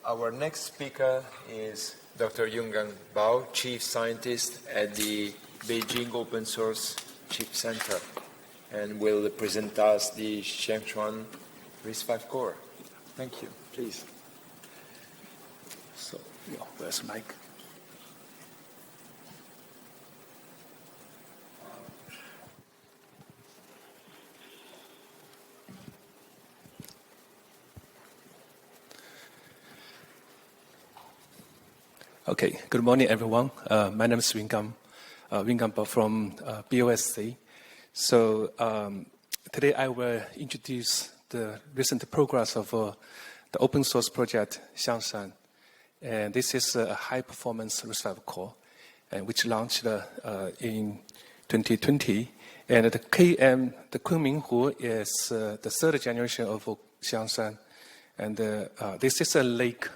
Our next speaker is Dr. Yungang, Chief Scientist at the Beijing Open Source Chip Center, and will present us the XiangShan RISC-V Core. Thank you. Please. So, where's the mic? Okay, good morning, everyone. My name is Yungang, from BOSC. So today I will introduce the recent progress of the open source project XiangShan. And this is a high-performance RISC-V core, which launched in 2020. And the Kunminghu is the third generation of XiangShan. And this is a lake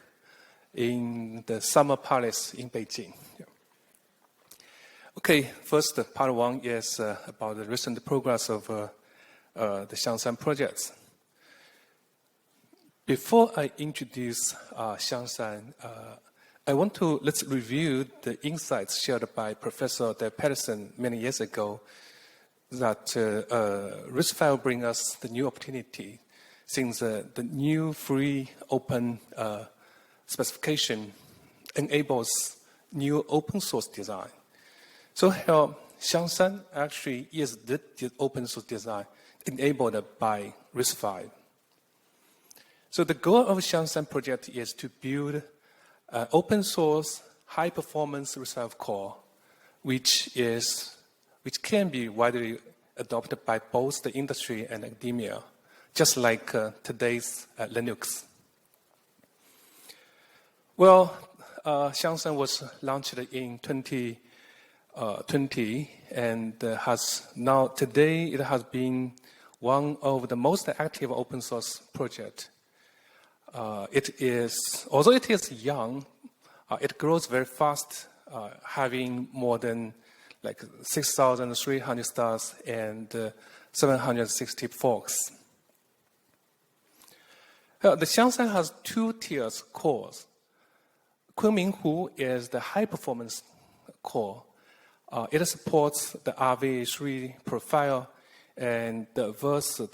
in the Summer Palace in Beijing. Okay, first, part one is about the recent progress of the XiangShan projects. Before I introduce XiangShan, let's review the insights shared by Professor Dave Patterson many years ago that RISC-V brings us the new opportunity since the new free open specification enables new open source design. So here, XiangShan actually is the open source design enabled by RISC-V. So the goal of XiangShan project is to build an open source, high performance RISC-V core, which can be widely adopted by both the industry and academia, just like today's Linux. Well, XiangShan was launched in 2020 and today it has been one of the most active open source projects. Although it is young, it grows very fast, having more than 6,300 stars and 760 forks. The XiangShan has two tiers cores. Kunminghu is the high-performance core. It supports the RV3 profile and the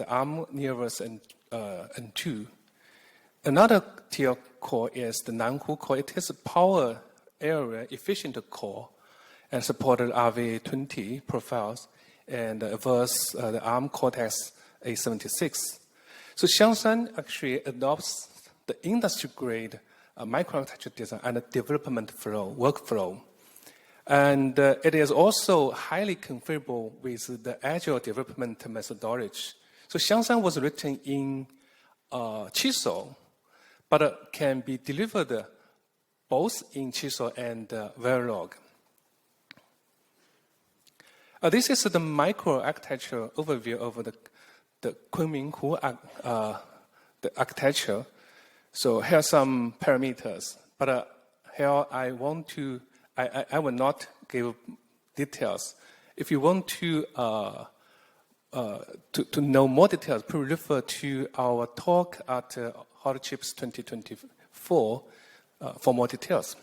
ARM Neoverse and 2. Another tier core is the Nanhu core. It is a power area efficient core and supported RV20 profiles and the ARM Cortex A76. So XiangShan actually adopts the industry-grade microarchitecture design and development workflow. And it is also highly configurable with the Agile development methodology. So XiangShan was written in Chisel, but can be delivered both in Chisel and Verilog. This is the microarchitecture overview of the Kunminghu the architecture. So here are some parameters, but here I will not give details. If you want to know more details, please refer to our talk at Hot Chips 2024 for more details.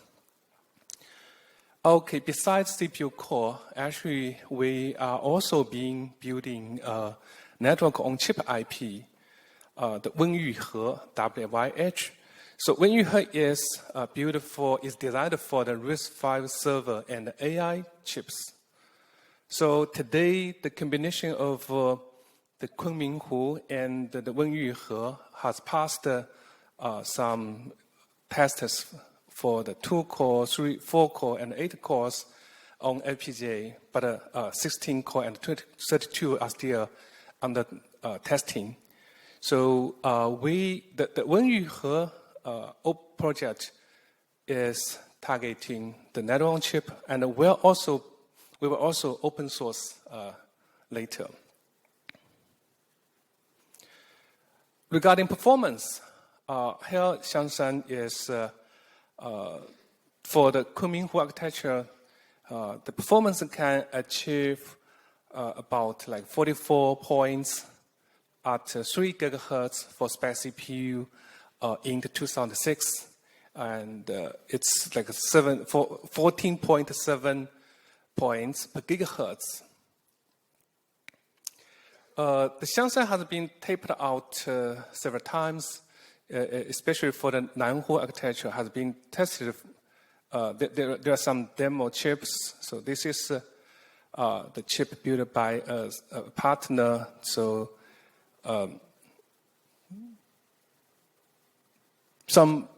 Okay, besides CPU core, actually we are also building network on chip IP. The Wenyuhe WYH. So Wenyuhe is designed for the RISC-V server and AI chips. So today, the combination of the Kunminghu and the Wenyuhe has passed some tests for the 2-core, 3, 4-core, and 8 cores on FPGA, but 16 core and 32 are still under testing. So the Wenyuhe project is targeting the network on chip, and we will also open source later. Regarding performance, here XiangShan is for the Kunminghu architecture. The performance can achieve about 44 points at 3 gigahertz for SPECCPU in 2006, and it's like 14.7 points per gigahertz. The XiangShan has been taped out several times, especially for the Nanhu architecture has been tested. There are some demo chips. So this is the chip built by a partner. So some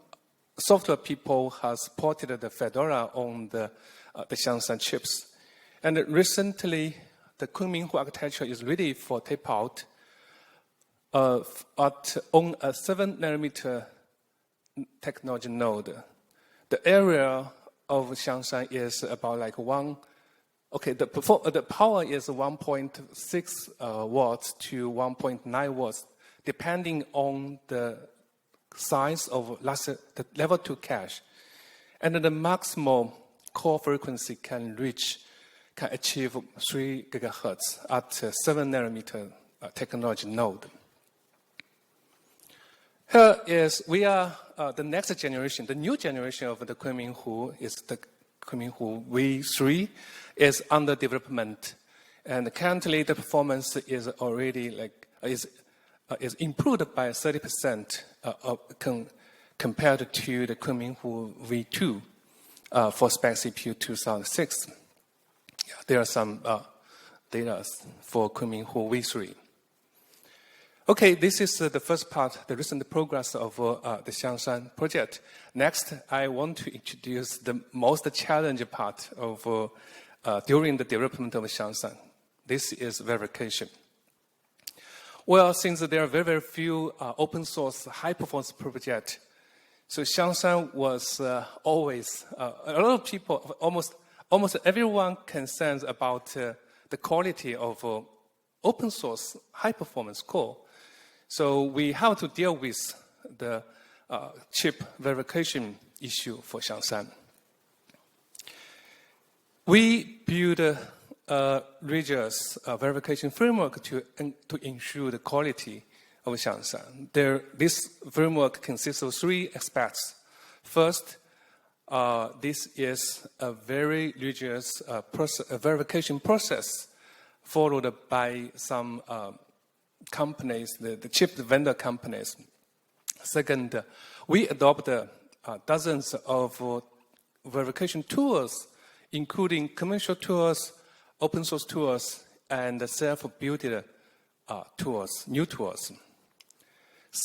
software people have supported the Fedora on the XiangShan chips. And recently, the Kunminghu architecture is ready for tape out on a 7-nanometer technology node. The area of XiangShan is about like the power is 1.6 watts to 1.9 watts, depending on the size of the level 2 cache. And the maximum core frequency can achieve 3 gigahertz at 7-nanometer technology node. Here is, we are the next generation, the new generation of the Kunminghu is the Kunminghu V3 is under development. And currently the performance is already is improved by 30% compared to the Kunminghu V2 for SPECCPU2006. There are some data for Kunminghu V3. Okay, this is the first part, the recent progress of the XiangShan project. Next, I want to introduce the most challenging part of during the development of XiangShan. This is verification. Well, since there are very, very few open source high-performance projects, so XiangShan was always, a lot of people, almost everyone concerns about the quality of open source high-performance core. So we have to deal with the chip verification issue for XiangShan. We build a rigorous verification framework to ensure the quality of XiangShan. This framework consists of 3 aspects. First, this is a very rigorous verification process followed by some companies, the chip vendor companies. Second, we adopt dozens of verification tools, including commercial tools, open source tools, and self-built tools, new tools.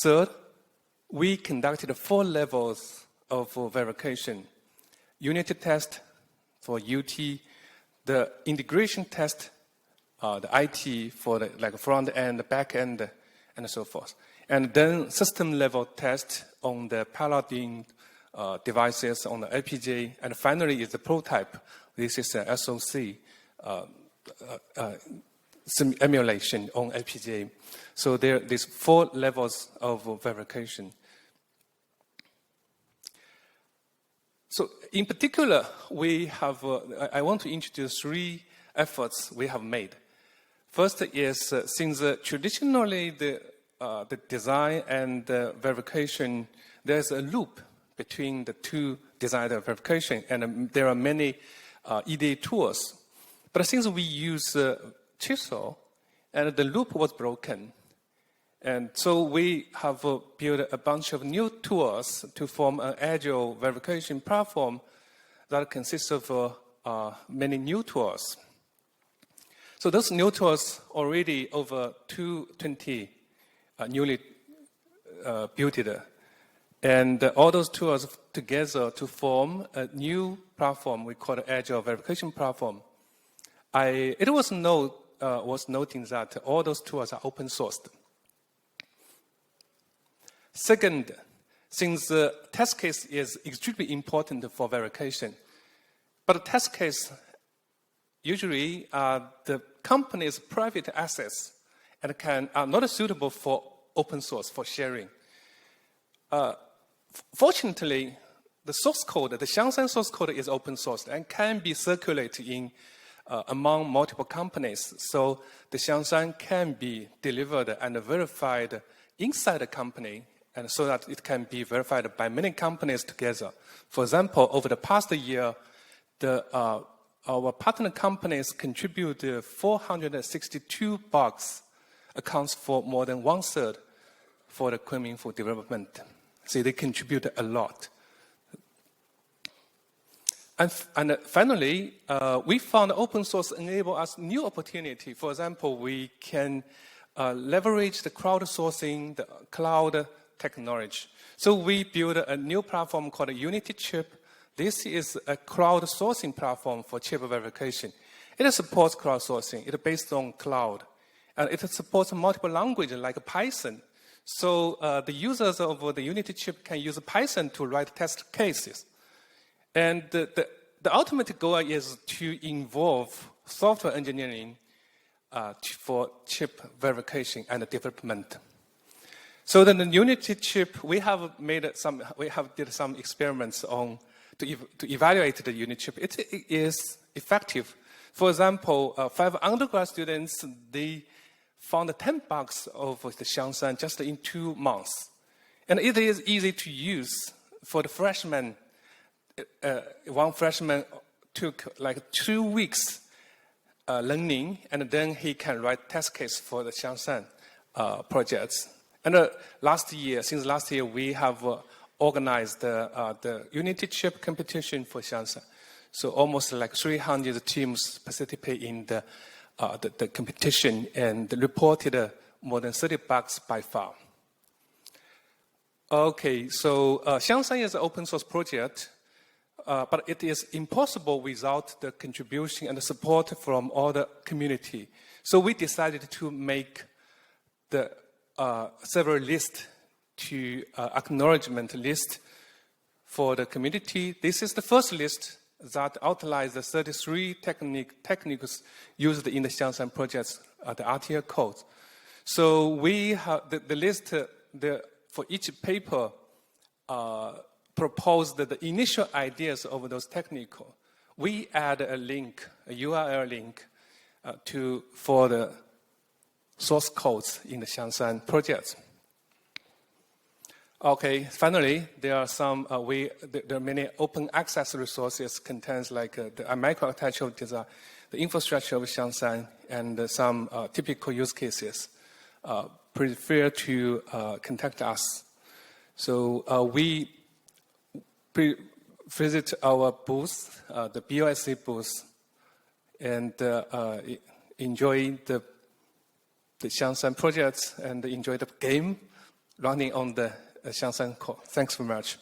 Third, we conducted 4 levels of verification. Unit test for UT, the integration test, the IT for the front end, back end, and so forth. And then system level test on the Paladin devices on the LPGA. And finally is the prototype. This is an SoC emulation on LPGA. So there are these 4 levels of verification. So in particular, we have, I want to introduce 3 efforts we have made. First is, since traditionally the design and the verification, there's a loop between the 2 design and verification, and there are many EDA tools. But since we use Chisel, and the loop was broken, and so we have built a bunch of new tools to form an Agile verification platform that consists of many new tools. So those new tools already over 220 newly built, and all those tools together to form a new platform we call the Agile verification platform. It was noting that all those tools are open sourced. Second, since the test case is extremely important for verification, but the test case usually are the company's private assets and are not suitable for open source, for sharing. Fortunately, the source code, the XiangShan source code is open source and can be circulated among multiple companies. So the XiangShan can be delivered and verified inside the company and so that it can be verified by many companies together. For example, over the past year, our partner companies contributed 462 bugs, accounts for more than 1/3 for the Kunmingfu development. So they contribute a lot. And finally, we found open source enable us new opportunity. For example, we can leverage the crowdsourcing, the cloud technology. So we built a new platform called Unity Chip. This is a crowdsourcing platform for chip verification. It supports crowdsourcing. It is based on cloud. And it supports multiple languages like Python. So the users of the Unity Chip can use Python to write test cases. And the ultimate goal is to involve software engineering for chip verification and development. So then the Unity Chip, we have did some experiments to evaluate the Unity Chip. It is effective. For example, 5 undergrad students, they found 10 bugs of the XiangShan just in 2 months. And it is easy to use for the freshmen. One freshman took like 2 weeks learning, and then he can write test case for the XiangShan projects. And since last year, we have organized the Unity Chip competition for XiangShan. So almost like 300 teams participate in the competition and reported more than 30 bugs by far. Okay, so XiangShan is an open source project, but it is impossible without the contribution and the support from all the community. So we decided to make the several lists to acknowledgement list for the community. This is the first list that outlines the 33 techniques used in the XiangShan projects, the RTL code. So we have the list for each paper proposed the initial ideas of those techniques. We add a link, a URL link, for the source codes in the XiangShan projects. Okay, finally, there are there are many open access resources contains like the microarchitecture design, the infrastructure of XiangShan, and some typical use cases. Feel free to contact us. So we visit our booth, the BOSC booth, and enjoy the XiangShan projects and enjoy the game running on the XiangShan core. Thanks very much.